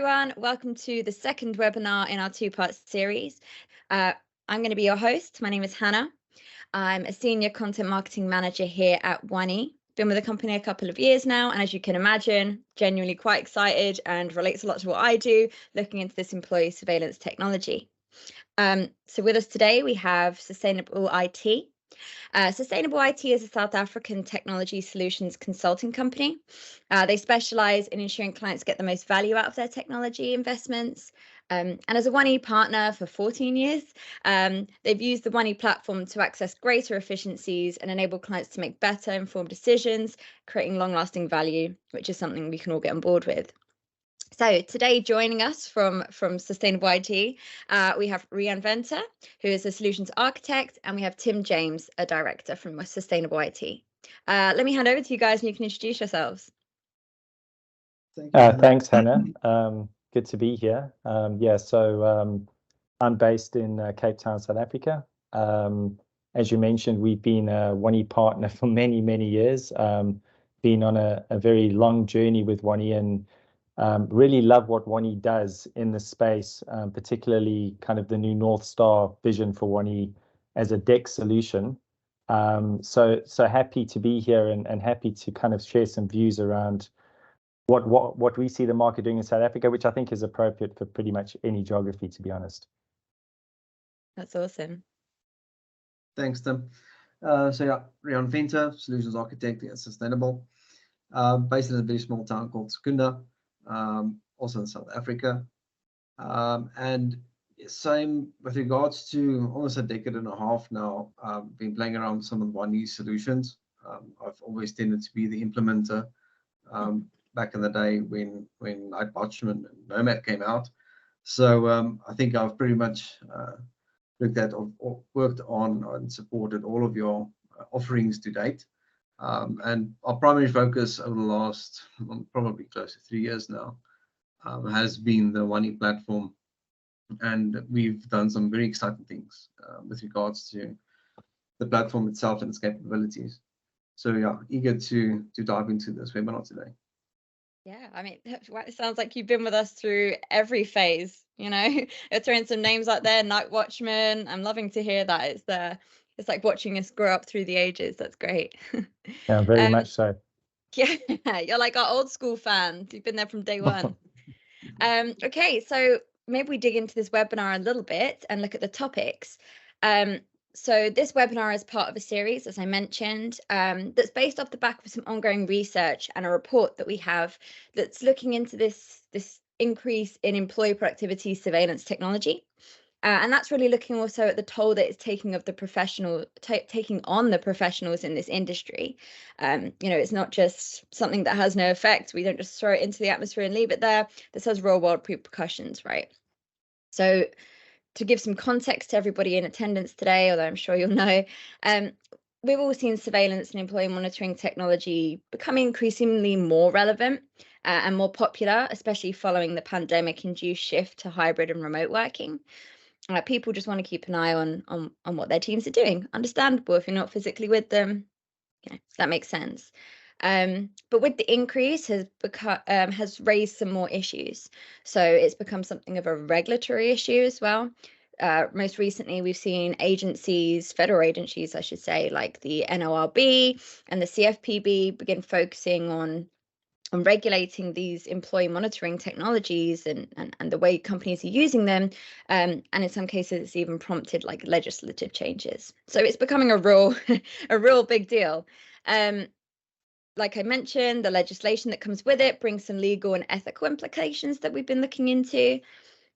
everyone. Welcome to the second webinar in our two-part series. I'm going to be your host. My name is Hannah. I'm a senior content marketing manager here at 1E. Been with the company a couple of years now, and as you can imagine, genuinely quite excited and relates a lot to what I do, looking into this employee surveillance technology. So with us today, we have sustainableIT. sustainableIT is a South African technology solutions consulting company. They specialize in ensuring clients get the most value out of their technology investments. And as a 1E partner for 14 years, they've used the 1E platform to access greater efficiencies and enable clients to make better informed decisions, creating long-lasting value, which is something we can all get on board with. So today, joining us from sustainableIT, we have Riaan Venter, who is a solutions architect, and we have Tim James, a director from sustainableIT. Let me hand over to you guys, and you can introduce yourselves. Thanks, Hannah. Good to be here. So I'm based in Cape Town, South Africa. As you mentioned, we've been a 1E partner for many, many years. Been on a very long journey with 1E and really love what 1E does in the space, particularly kind of the new North Star vision for 1E as a DEX solution. So happy to be here and happy to kind of share some views around what we see the market doing in South Africa, which I think is appropriate for pretty much any geography, to be honest. That's awesome. Thanks, Tim. Riaan Venter, solutions architect at Sustainable, based in a very small town called Secunda, also in South Africa. And same with regards to almost a decade and a half now, been playing around with some of the 1E solutions. I've always tended to be the implementer. Back in the day when Night Watchman and Nomad came out. So I think I've pretty much looked at or worked on and supported all of your offerings to date. And our primary focus over the last probably close to 3 years now has been the 1E platform. And we've done some very exciting things with regards to the platform itself and its capabilities. So yeah, eager to dive into this webinar today. Yeah, I mean, it sounds like you've been with us through every phase, you know. You're throwing some names out there, Night Watchman. I'm loving to hear that. It's like watching us grow up through the ages. That's great. Yeah, very much so. Yeah, you're like our old school fan. You've been there from day one. Okay, so maybe we dig into this webinar a little bit and look at the topics. So this webinar is part of a series, as I mentioned, that's based off the back of some ongoing research and a report that we have that's looking into this increase in employee productivity surveillance technology. And that's really looking also at the toll that it's taking of the taking on the professionals in this industry. It's not just something that has no effect. We don't just throw it into the atmosphere and leave it there. This has real world repercussions, right? So to give some context to everybody in attendance today, although I'm sure you'll know, we've all seen surveillance and employee monitoring technology becoming increasingly more relevant and more popular, especially following the pandemic-induced shift to hybrid and remote working. People just want to keep an eye on what their teams are doing. Understandable if you're not physically with them. That makes sense. But with the increase has raised some more issues. So it's become something of a regulatory issue as well. Most recently, we've seen federal agencies, I should say, like the NORB and the CFPB begin focusing on regulating these employee monitoring technologies and the way companies are using them. And in some cases, it's even prompted like legislative changes. So it's becoming a real big deal. Like I mentioned, the legislation that comes with it brings some legal and ethical implications that we've been looking into.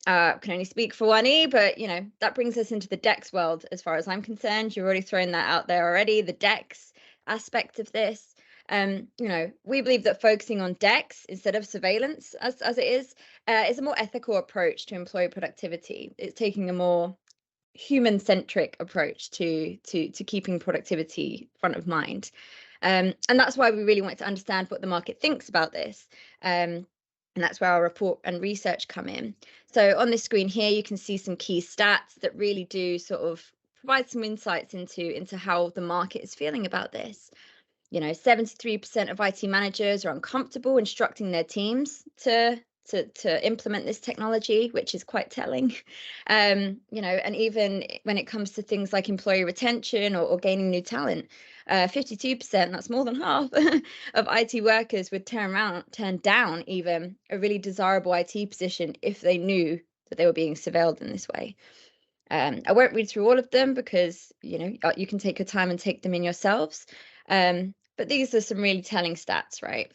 Can only speak for 1E, but that brings us into the DEX world as far as I'm concerned. You're already throwing that out there already, the DEX aspect of this. We believe that focusing on DEX instead of surveillance, as it is a more ethical approach to employee productivity. It's taking a more human-centric approach to keeping productivity front of mind. And that's why we really want to understand what the market thinks about this. And that's where our report and research come in. So on this screen here, you can see some key stats that really do sort of provide some insights into how the market is feeling about this. 73% of IT managers are uncomfortable instructing their teams to to implement this technology, which is quite telling. And even when it comes to things like employee retention or gaining new talent, 52%, that's more than half of IT workers would turn down even a really desirable IT position if they knew that they were being surveilled in this way. I won't read through all of them because you can take your time and take them in yourselves. But these are some really telling stats, right?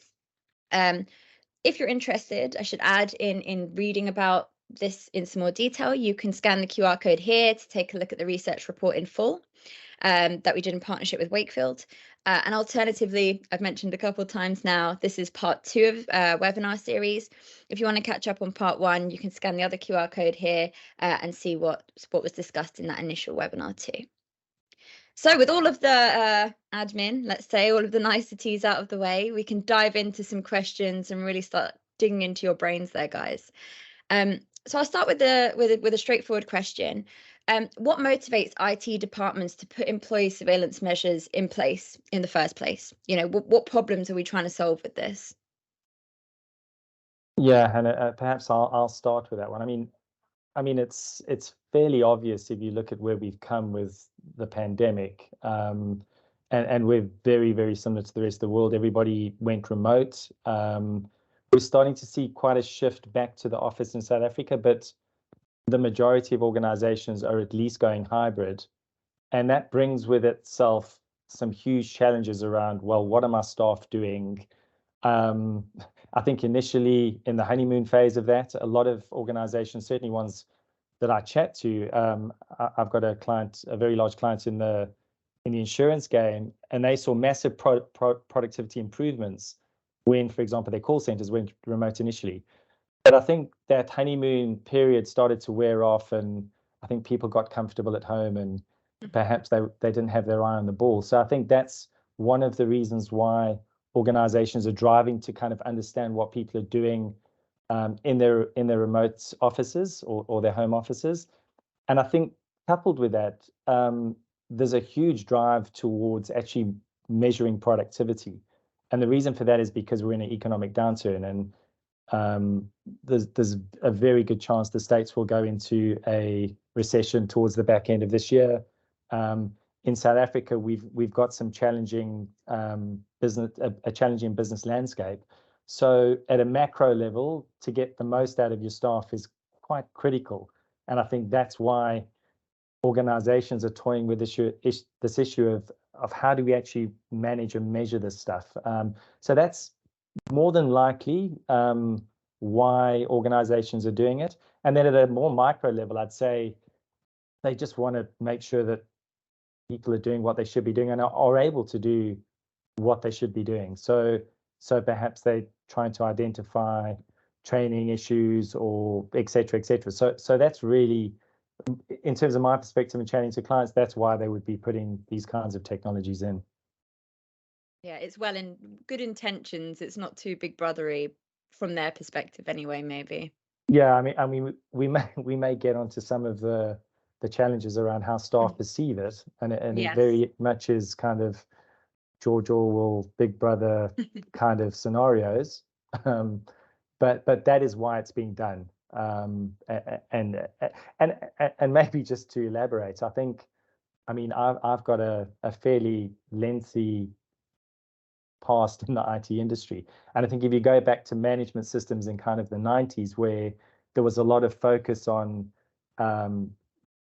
If you're interested, I should add, in reading about this in some more detail, you can scan the QR code here to take a look at the research report in full that we did in partnership with Wakefield. And alternatively, I've mentioned a couple of times now, this is part 2 of webinar series. If you want to catch up on part 1, you can scan the other QR code here and see what was discussed in that initial webinar too. So with all of the admin, let's say, all of the niceties out of the way, we can dive into some questions and really start digging into your brains there, guys. So I'll start with a straightforward question. What motivates IT departments to put employee surveillance measures in place in the first place? What problems are we trying to solve with this? Yeah, Hannah, perhaps I'll start with that one. I mean, it's fairly obvious if you look at where we've come with the pandemic, and we're very, very similar to the rest of the world. Everybody went remote. We're starting to see quite a shift back to the office in South Africa, but the majority of organizations are at least going hybrid. And that brings with itself some huge challenges around, well, what are my staff doing? I think initially in the honeymoon phase of that, a lot of organizations, certainly ones that I chat to, I've got a very large client in the insurance game, and they saw massive productivity improvements when, for example, their call centers went remote initially. But I think that honeymoon period started to wear off, and I think people got comfortable at home, and perhaps they didn't have their eye on the ball. So I think that's one of the reasons why organizations are driving to kind of understand what people are doing in their remote offices or their home offices. And I think coupled with that, there's a huge drive towards actually measuring productivity. And the reason for that is because we're in an economic downturn, and there's a very good chance the States will go into a recession towards the back end of this year. In South Africa, we've got some challenging challenging business landscape. So at a macro level, to get the most out of your staff is quite critical. And I think that's why organizations are toying with this issue of how do we actually manage and measure this stuff. So that's more than likely why organizations are doing it. And then at a more micro level, I'd say they just want to make sure that people are doing what they should be doing and are able to do what they should be doing. So perhaps they're trying to identify training issues or et cetera, et cetera. So that's really, in terms of my perspective and chatting to clients, that's why they would be putting these kinds of technologies in. Yeah, it's well in good intentions. It's not too big brothery from their perspective anyway, maybe. Yeah, I mean, we may get onto some of the challenges around how staff perceive it, and Yes. It very much is kind of George Orwell, Big Brother kind of scenarios, but that is why it's being done. And maybe just to elaborate, I mean, I've got a fairly lengthy past in the IT industry, and I think if you go back to management systems in kind of the 90s, where there was a lot of focus on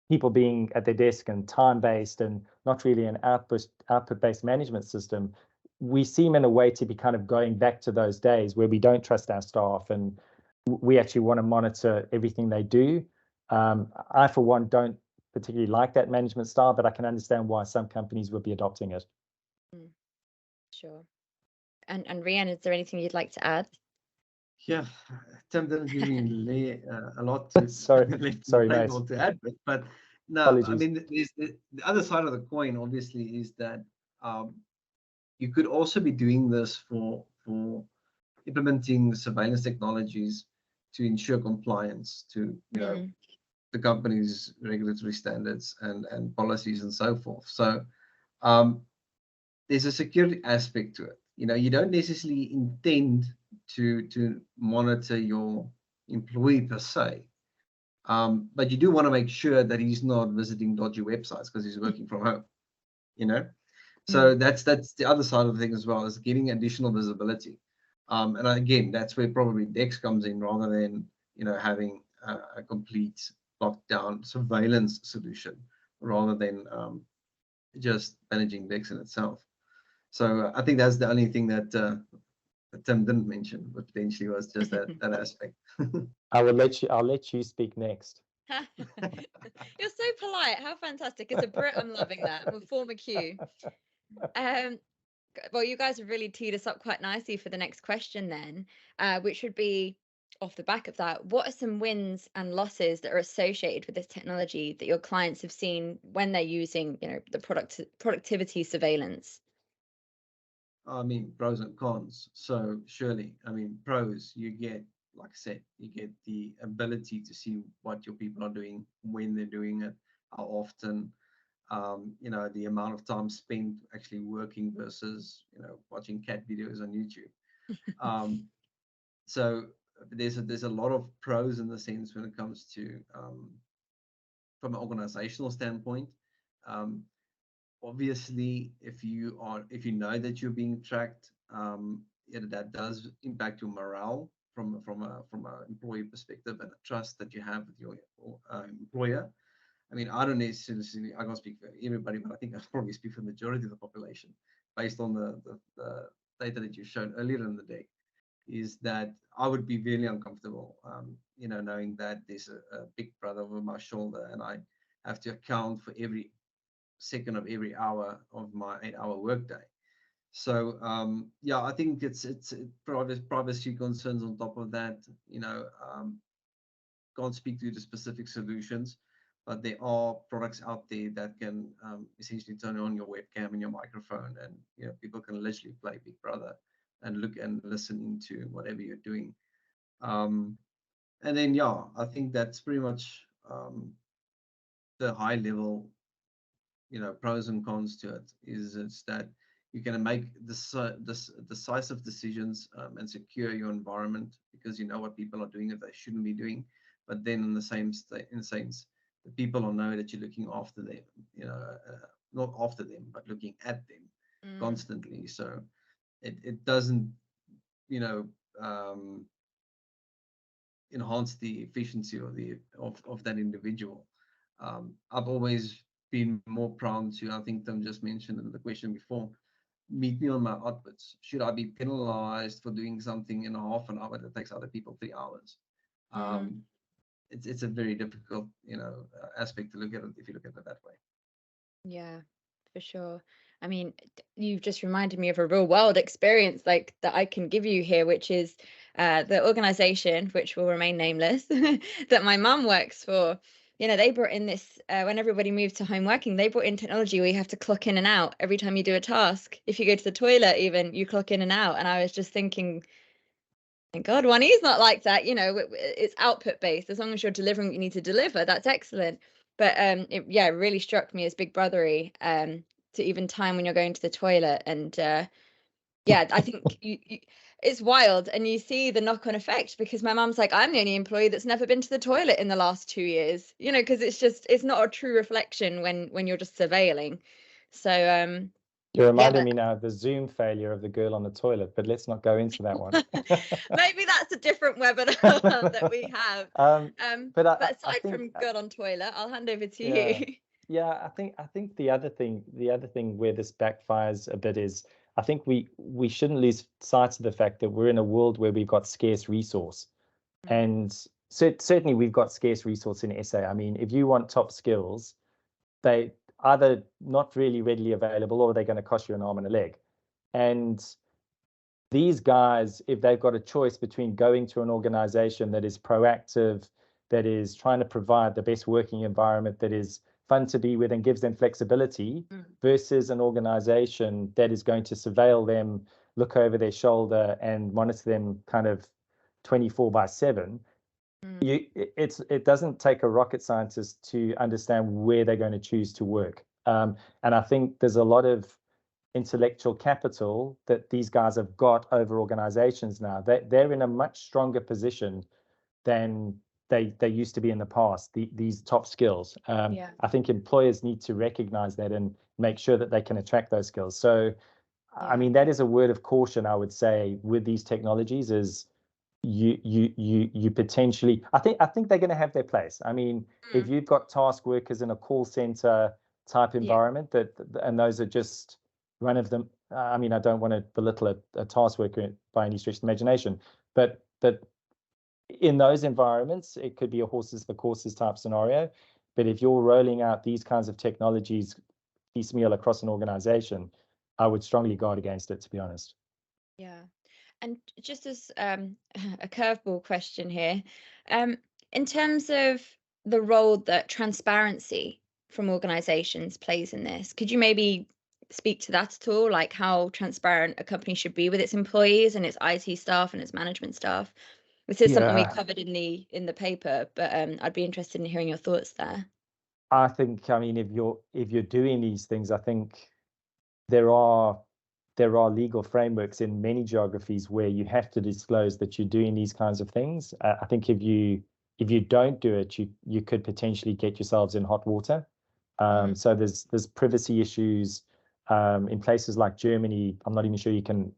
people being at their desk and time-based and not really an output-based management system, we seem in a way to be kind of going back to those days where we don't trust our staff and we actually want to monitor everything they do. I, for one, don't particularly like that management style, but I can understand why some companies would be adopting it. Sure. And Riaan, is there anything you'd like to add? Yeah, Tim didn't give me a lot to sorry, mate. To add, but no, Apologies. I mean, the other side of the coin, obviously, is that you could also be doing this for implementing surveillance technologies to ensure compliance to the company's regulatory standards and policies and so forth. So there's a security aspect to it. You don't necessarily intend to monitor your employee per se. But you do want to make sure that he's not visiting dodgy websites because he's working from home, you know. So that's the other side of the thing as well, is getting additional visibility. And again, that's where probably DEX comes in, rather than, you know, having a complete lockdown surveillance solution, rather than just managing DEX in itself. So I think that's the only thing that Tim didn't mention, but potentially was just that aspect. I'll let you speak next. You're so polite. How fantastic. As a Brit, I'm loving that. I'm a former Q. Well, you guys have really teed us up quite nicely for the next question then, which would be off the back of that. What are some wins and losses that are associated with this technology that your clients have seen when they're using, you know, the productivity surveillance? I mean, pros and cons. So surely, I mean, pros, you get, like I said, you get the ability to see what your people are doing, when they're doing it, how often, you know, the amount of time spent actually working versus, you know, watching cat videos on YouTube. So there's a lot of pros in the sense when it comes to from an organizational standpoint. Obviously, if you know that you're being tracked, that does impact your morale from an employee perspective, and the trust that you have with your employer. I mean, I don't necessarily, I can't speak for everybody, but I think I probably speak for the majority of the population, based on the data that you showed earlier in the day, is that I would be really uncomfortable, you know, knowing that there's a big brother over my shoulder, and I have to account for every second of every hour of my 8-hour workday. So yeah, I think it's privacy concerns on top of that. You know, can't speak to the specific solutions, but there are products out there that can essentially turn on your webcam and your microphone, and, you know, people can literally play Big Brother and look and listen into whatever you're doing. And then, yeah, I think that's pretty much the high level, you know, pros and cons to it. Is that you can make decisive decisions and secure your environment, because you know what people are doing that they shouldn't be doing. But then in the same sense, the people will know that you're looking after them, you know, not after them, but looking at them constantly. So it doesn't, you know, enhance the efficiency of that individual. I've always been more prone to, I think Tim just mentioned in the question before, meet me on my outputs. Should I be penalized for doing something in a half an hour that takes other people 3 hours? It's a very difficult, you know, aspect to look at it if you look at it that way. Yeah, for sure. I mean, you've just reminded me of a real world experience like that I can give you here, which is the organization, which will remain nameless, that my mum works for. You know, they brought in this when everybody moved to home working, they brought in technology where you have to clock in and out every time you do a task. If you go to the toilet, even, you clock in and out. And I was just thinking, thank God, one is not like that. You know, it's output based. As long as you're delivering what you need to deliver, that's excellent. But it really struck me as big brothery to even time when you're going to the toilet. And I think it's wild. And you see the knock-on effect, because my mum's like, I'm the only employee that's never been to the toilet in the last 2 years, you know, because it's not a true reflection when you're just surveilling. So You're reminding me now of the Zoom failure of the girl on the toilet, but let's not go into that one. Maybe that's a different webinar that we have. But aside from girl on toilet, I'll hand over to you. Yeah, I think the other thing where this backfires a bit is, I think we shouldn't lose sight of the fact that we're in a world where we've got scarce resource, and certainly we've got scarce resource in SA. I mean, if you want top skills, they either not really readily available, or they're going to cost you an arm and a leg. And these guys, if they've got a choice between going to an organization that is proactive, that is trying to provide the best working environment, that is fun to be with and gives them flexibility, versus an organization that is going to surveil them, look over their shoulder, and monitor them kind of 24/7, it doesn't take a rocket scientist to understand where they're going to choose to work. And I think there's a lot of intellectual capital that these guys have got over organizations now. They're in a much stronger position than they used to be in the past, these top skills. I think employers need to recognize that and make sure that they can attract those skills. So, I mean, that is a word of caution, I would say, with these technologies is you potentially, I think they're going to have their place. I mean, if you've got task workers in a call center type environment and those are just one of them. I mean, I don't want to belittle a task worker by any stretch of the imagination, but in those environments, it could be a horses for courses type scenario. But if you're rolling out these kinds of technologies piecemeal across an organization, I would strongly guard against it, to be honest. Yeah. And just as a curveball question here, in terms of the role that transparency from organizations plays in this, could you maybe speak to that at all? Like how transparent a company should be with its employees and its IT staff and its management staff? This is something we covered in the paper, but I'd be interested in hearing your thoughts there. I think, I mean, if you're doing these things, I think there are legal frameworks in many geographies where you have to disclose that you're doing these kinds of things. I think if you don't do it, you could potentially get yourselves in hot water. So there's privacy issues in places like Germany. I'm not even sure you can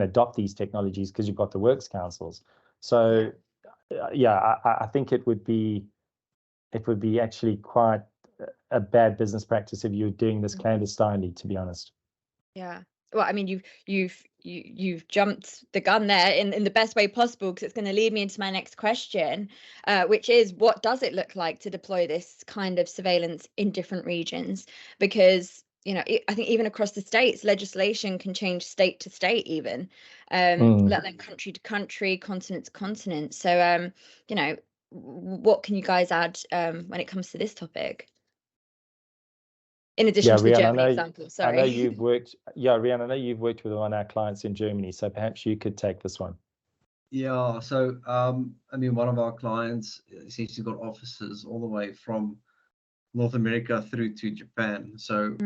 adopt these technologies because you've got the works councils. So I think it would be actually quite a bad business practice if you're doing this clandestinely, to be honest. Yeah. Well, I mean, you've jumped the gun there in the best way possible, because it's going to lead me into my next question, which is, what does it look like to deploy this kind of surveillance in different regions? Because, you know, I think even across the states, legislation can change state to state, even, let alone country to country, continent to continent. So, you know, what can you guys add when it comes to this topic? In addition to the Riaan, Germany example, sorry. I know you've worked, Riaan, I know you've worked with one of our clients in Germany, so perhaps you could take this one. Yeah, so I mean, one of our clients essentially got offices all the way from North America through to Japan. So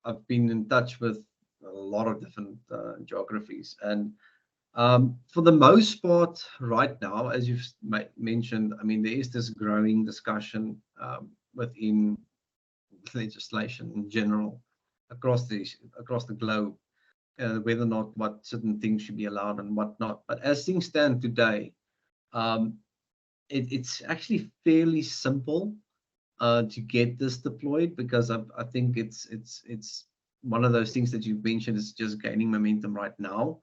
I've been in touch with a lot of different geographies, and for the most part, right now, as you've mentioned, I mean, there is this growing discussion within legislation in general across the globe, whether or not what certain things should be allowed and what not. But as things stand today, it's actually fairly simple to get this deployed, because I think it's one of those things that you mentioned is just gaining momentum right now.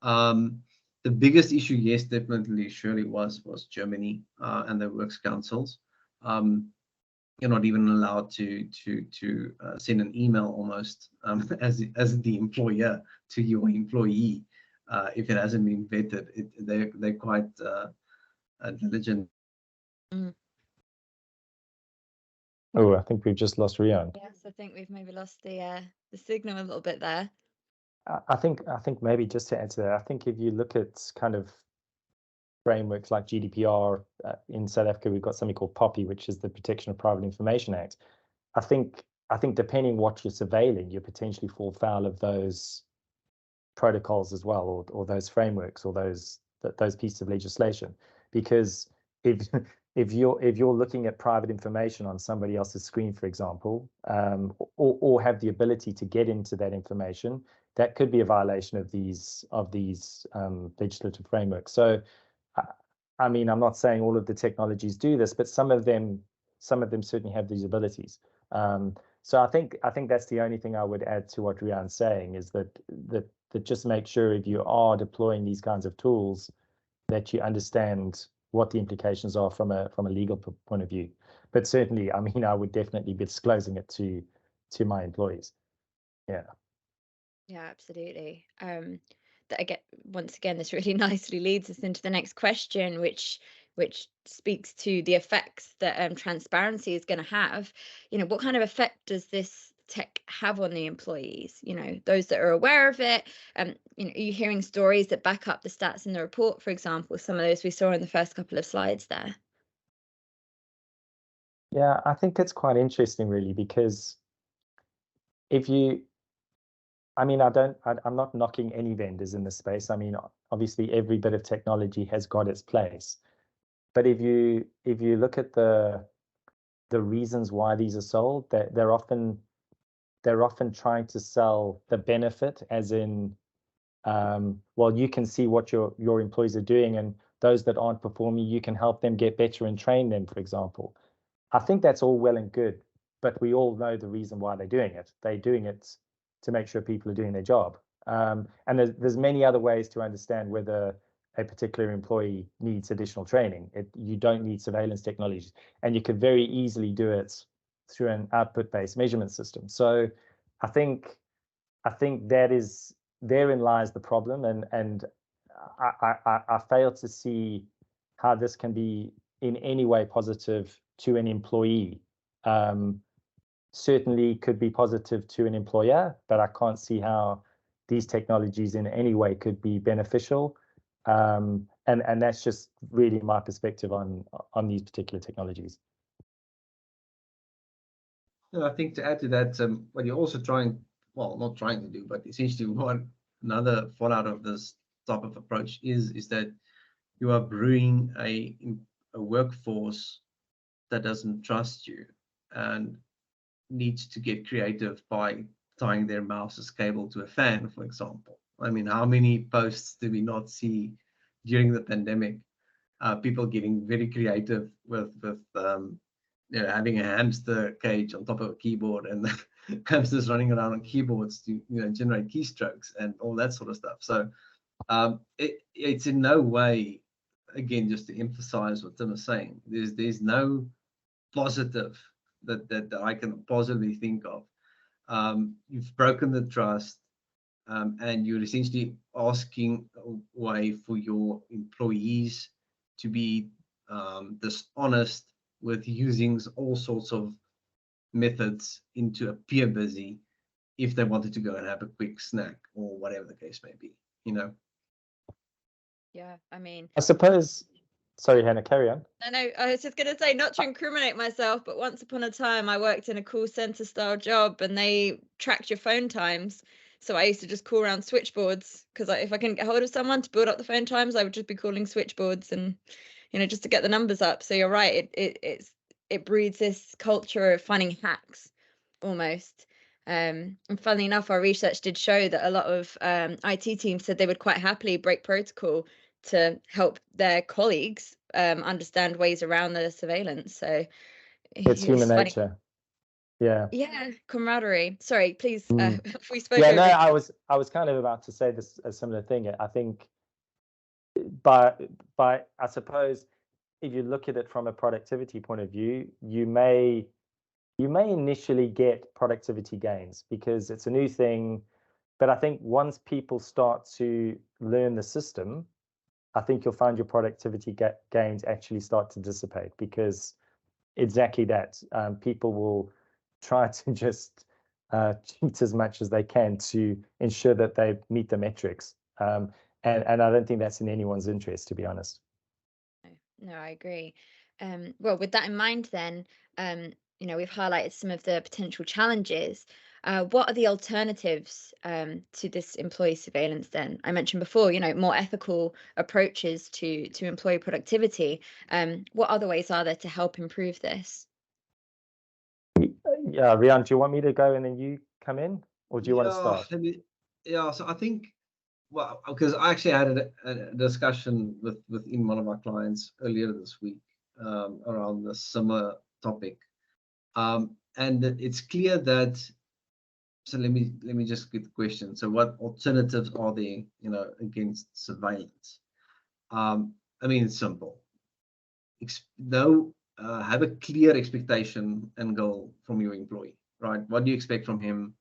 The biggest issue, yes, definitely, surely was Germany and the works councils. You're not even allowed to send an email almost as the employer to your employee if it hasn't been vetted. They're quite diligent. Oh, I think we've just lost Riaan. Yes, I think we've maybe lost the signal a little bit there. I think maybe just to add to that, I think if you look at kind of frameworks like GDPR, in South Africa, we've got something called POPI, which is the Protection of Private Information Act. I think depending what you're surveilling, you potentially fall foul of those protocols as well, or those frameworks, or those pieces of legislation. Because if you're looking at private information on somebody else's screen, for example, or have the ability to get into that information, that could be a violation of these legislative frameworks. So, I mean, I'm not saying all of the technologies do this, but some of them certainly have these abilities. So I think that's the only thing I would add to what Riaan's saying, is that just make sure if you are deploying these kinds of tools that you understand what the implications are from a legal point of view. But certainly, I mean, I would definitely be disclosing it to my employees. Yeah. Yeah, absolutely. Once again, this really nicely leads us into the next question, which speaks to the effects that transparency is going to have. You know, what kind of effect does this tech have on the employees? You know, those that are aware of it. You know, are you hearing stories that back up the stats in the report, for example, some of those we saw in the first couple of slides there? Yeah, I think it's quite interesting, really, because I mean, I'm not knocking any vendors in this space. I mean, obviously, every bit of technology has got its place. But if you look at the reasons why these are sold, they're often trying to sell the benefit, as in, well, you can see what your employees are doing, and those that aren't performing, you can help them get better and train them, for example. I think that's all well and good, but we all know the reason why they're doing it. They're doing it to make sure people are doing their job. And there's many other ways to understand whether a particular employee needs additional training. You don't need surveillance technologies, and you could very easily do it through an output-based measurement system. So I think therein lies the problem, and I fail to see how this can be in any way positive to an employee. Certainly could be positive to an employer, but I can't see how these technologies in any way could be beneficial. And that's just really my perspective on these particular technologies. I think to add to that, what you're also trying, well, not trying to do, but essentially one another fallout of this type of approach is that you are brewing a workforce that doesn't trust you and needs to get creative by tying their mouse's cable to a fan, for example. I mean, how many posts did we not see during the pandemic? People getting very creative with having a hamster cage on top of a keyboard, and hamsters running around on keyboards to generate keystrokes and all that sort of stuff. So it's in no way, again, just to emphasize what Tim is saying, there's no positive that I can possibly think of. You've broken the trust, and you're essentially asking a way for your employees to be dishonest with using all sorts of methods into appear busy if they wanted to go and have a quick snack or whatever the case may be, Yeah, I mean, I suppose, sorry, Hannah, carry on. No, I was just going to say, not to incriminate myself, but once upon a time I worked in a call center style job and they tracked your phone times. So I used to just call around switchboards, because if I couldn't get hold of someone to build up the phone times, I would just be calling switchboards and, just to get the numbers up. So you're right, it breeds this culture of finding hacks almost. And funnily enough, our research did show that a lot of IT teams said they would quite happily break protocol to help their colleagues understand ways around the surveillance. So It's human funny. nature. Yeah. Yeah, camaraderie. Sorry, please. We spoke. Yeah, over no, each- I was kind of about to say this, a similar thing. I think, but I suppose if you look at it from a productivity point of view, you may initially get productivity gains because it's a new thing. But I think once people start to learn the system, I think you'll find your productivity gains actually start to dissipate, because exactly that, people will try to just cheat as much as they can to ensure that they meet the metrics. And I don't think that's in anyone's interest, to be honest. No, I agree. Well, with that in mind, then, we've highlighted some of the potential challenges. What are the alternatives to this employee surveillance then? I mentioned before, more ethical approaches to employee productivity. What other ways are there to help improve this? Yeah, Riaan, do you want me to go and then you come in, or do you want to start? So I think, well, because I actually had a discussion within one of our clients earlier this week around the similar topic, and it's clear that. So let me just get the question. So what alternatives are there, against surveillance? I mean, it's simple. Have a clear expectation and goal from your employee, right? What do you expect from him?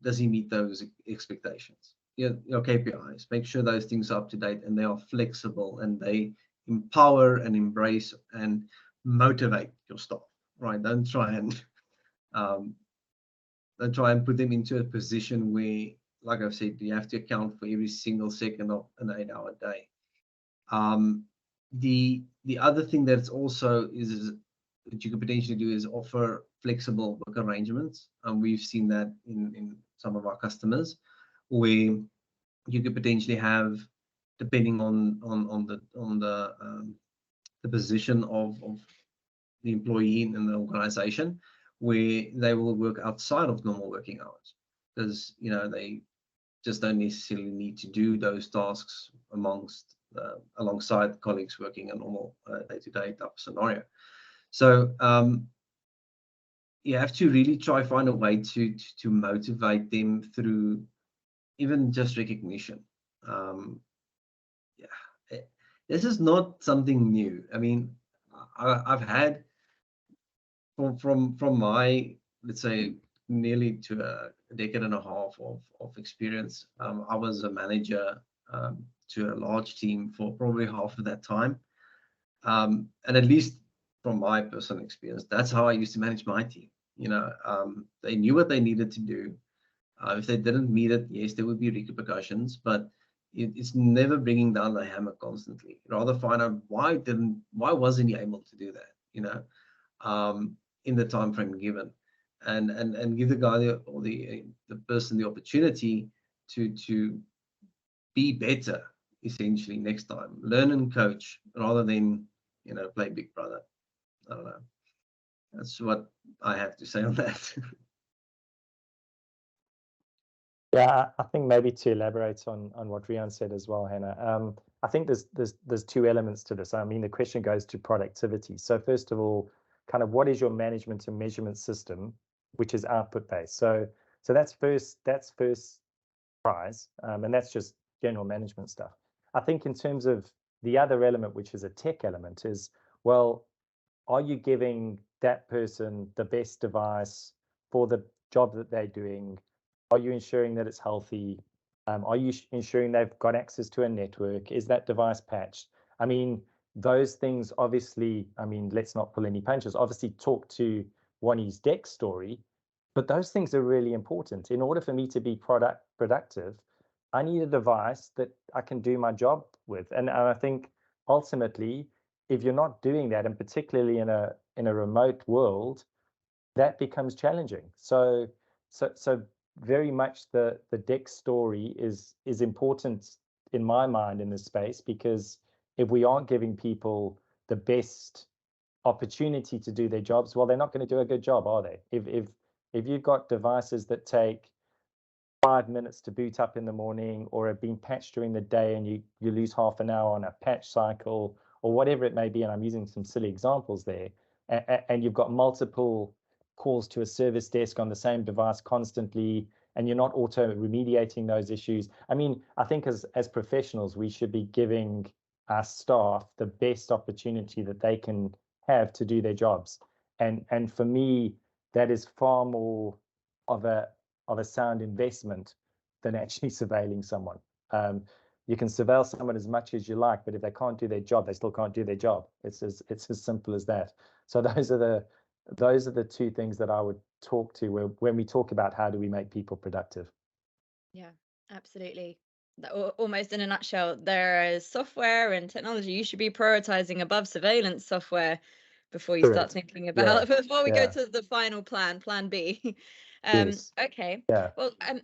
Does he meet those expectations? Your KPIs, make sure those things are up to date and they are flexible and they empower and embrace and motivate your staff, right? Don't try and put them into a position where, like I've said, you have to account for every single second of an 8-hour day. The other thing that's also is that you could potentially do is offer flexible work arrangements. We've seen that in some of our customers, where you could potentially have, depending on the the position of the employee in the organization, where they will work outside of normal working hours, because they just don't necessarily need to do those tasks alongside colleagues working a normal day-to-day type of scenario. So you have to really try find a way to motivate them through even just recognition. This is not something new. I mean, I've had from my, let's say, nearly to a decade and a half of experience. I was a manager to a large team for probably half of that time. And at least from my personal experience, that's how I used to manage my team. They knew what they needed to do. If they didn't meet it, yes, there would be repercussions, but it's never bringing down the hammer constantly. Rather find out why wasn't he able to do that, in the time frame given, and give the guy or the person the opportunity to be better, essentially, next time. Learn and coach rather than play big brother. I don't know. That's what I have to say on that. Yeah, I think maybe to elaborate on what Riaan said as well, Hannah. I think there's two elements to this. I mean, the question goes to productivity. So first of all, kind of what is your management and measurement system, which is output based. So that's first prize, and that's just general management stuff. I think in terms of the other element, which is a tech element, is, well, are you giving that person the best device for the job that they're doing? Are you ensuring that it's healthy? Are you ensuring they've got access to a network? Is that device patched? I mean, those things obviously, I mean, let's not pull any punches. Obviously, talk to Wani's Deck story, but those things are really important. In order for me to be productive, I need a device that I can do my job with. And I think ultimately, if you're not doing that, and particularly in a remote world, that becomes challenging. So very much the Deck story is important in my mind in this space, because if we aren't giving people the best opportunity to do their jobs, well, they're not going to do a good job, are they? If you've got devices that take 5 minutes to boot up in the morning, or have been patched during the day, and you lose half an hour on a patch cycle, or whatever it may be, and I'm using some silly examples there, and you've got multiple calls to a service desk on the same device constantly, and you're not auto remediating those issues. I mean, I think as professionals, we should be giving our staff the best opportunity that they can have to do their jobs. And for me, that is far more of a sound investment than actually surveilling someone. You can surveil someone as much as you like, but if they can't do their job, they still can't do their job. It's as simple as that. So those are the two things that I would talk to when we talk about how do we make people productive. Yeah, absolutely. Almost in a nutshell, there is software and technology you should be prioritizing above surveillance software before you start thinking about before we go to the final plan B. Yes. Okay. Yeah. Well, I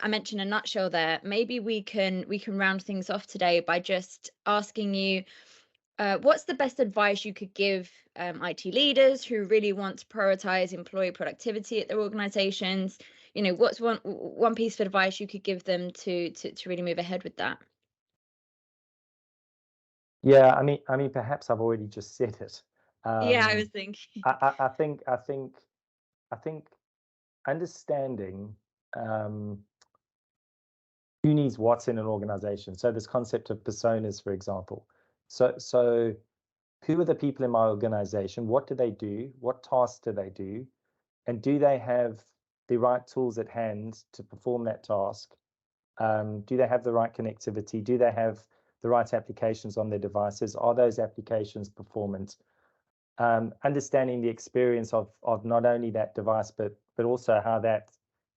mentioned a nutshell there. Maybe we can round things off today by just asking you, what's the best advice you could give IT leaders who really want to prioritize employee productivity at their organizations? What's one piece of advice you could give them to really move ahead with that? Yeah, I mean, perhaps I've already just said it. Yeah, I was thinking. I think understanding who needs what's in an organization. So this concept of personas, for example. So who are the people in my organization? What do they do? What tasks do they do? And do they have the right tools at hand to perform that task? Do they have the right connectivity? Do they have the right applications on their devices? Are those applications performant? Understanding the experience of not only that device, but also how that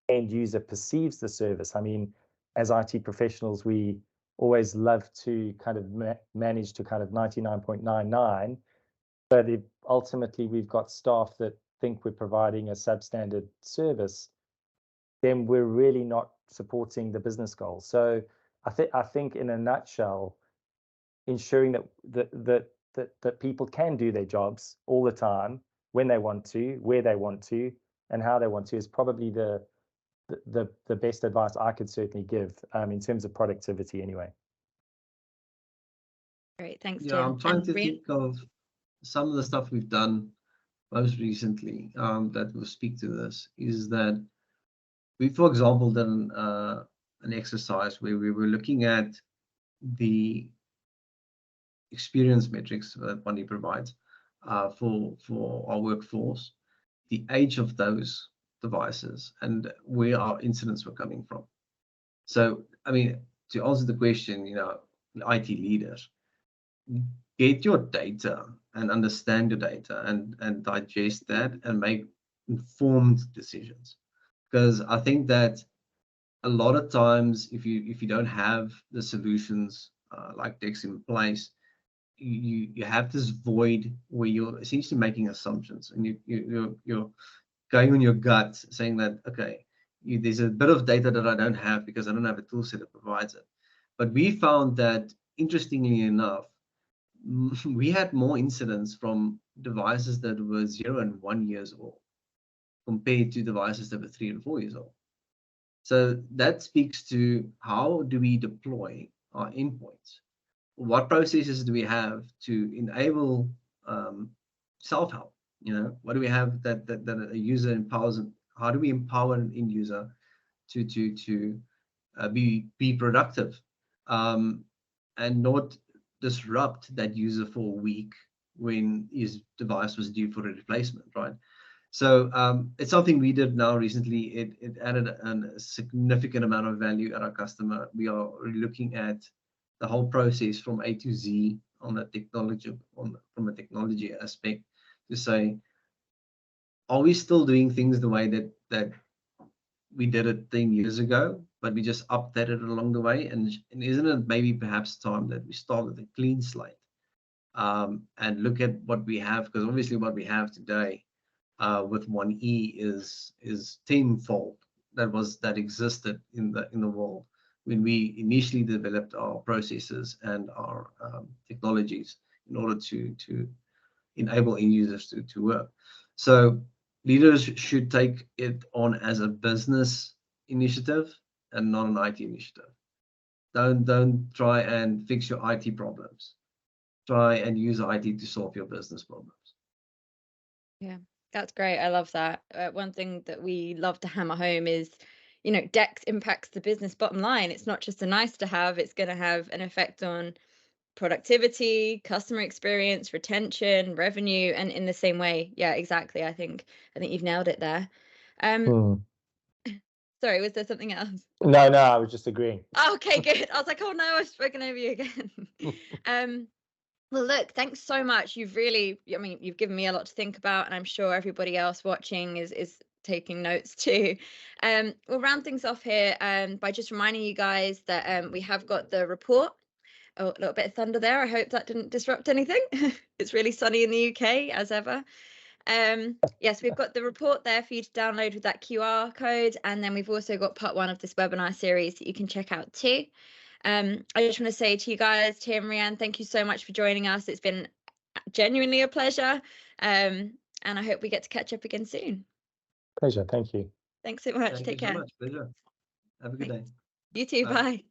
end user perceives the service. I mean, as IT professionals, we always love to kind of manage to kind of 99.99, but if ultimately we've got staff that think we're providing a substandard service, then we're really not supporting the business goals. So I think in a nutshell, ensuring that people can do their jobs all the time, when they want to, where they want to, and how they want to, is probably the best advice I could certainly give in terms of productivity anyway. Great, thanks, Yeah, Tim. I'm trying And to Riaan? think of some of the stuff we've done most recently that will speak to this. Is that we, for example, done an exercise where we were looking at the experience metrics that Bunny provides for our workforce, the age of those devices, and where our incidents were coming from. So, I mean, to answer the question, IT leaders, get your data and understand your data and digest that and make informed decisions. Because I think that a lot of times, if you don't have the solutions like Dex in place, you have this void where you're essentially making assumptions, and you're going on your gut, saying that, okay, there's a bit of data that I don't have because I don't have a tool set that provides it. But we found that, interestingly enough, we had more incidents from devices that were 0 and 1 years old compared to devices that were 3 and 4 years old. So that speaks to how do we deploy our endpoints? What processes do we have to enable self-help? What do we have that a user empowers? How do we empower an end user to be productive and not disrupt that user for a week when his device was due for a replacement, right? So it's something we did now recently. It added a significant amount of value at our customer. We are looking at the whole process from A to Z on the technology, from a technology aspect, to say, are we still doing things the way that we did it 10 years ago, but we just updated it along the way? And isn't it maybe perhaps time that we start with a clean slate and look at what we have? Because obviously what we have today with 1E is tenfold that existed in the world when we initially developed our processes and our technologies in order to enable end users to work. So leaders should take it on as a business initiative and not an IT initiative. Don't try and fix your IT problems. Try and use IT to solve your business problems. Yeah, that's great. I love that. One thing that we love to hammer home is, DEX impacts the business bottom line. It's not just a nice to have, it's going to have an effect on productivity, customer experience, retention, revenue, and in the same way. Yeah, exactly. I think you've nailed it there. Sorry, was there something else? No, I was just agreeing. Oh, okay, good. I was like, oh no, I've spoken over you again. Well, look, thanks so much. You've given me a lot to think about, and I'm sure everybody else watching is taking notes too. We'll round things off here by just reminding you guys that we have got the report. Oh, a little bit of thunder there. I hope that didn't disrupt anything. It's really sunny in the UK as ever. Yes, we've got the report there for you to download with that QR code, and then we've also got part 1 of this webinar series that you can check out too. I just want to say to you guys, Tim, Riaan, thank you so much for joining us. It's been genuinely a pleasure, and I hope we get to catch up again soon. Pleasure. Thank you. Thanks so much. Thank Take you care. so much. Pleasure. Have a good day. You too. Bye. Bye.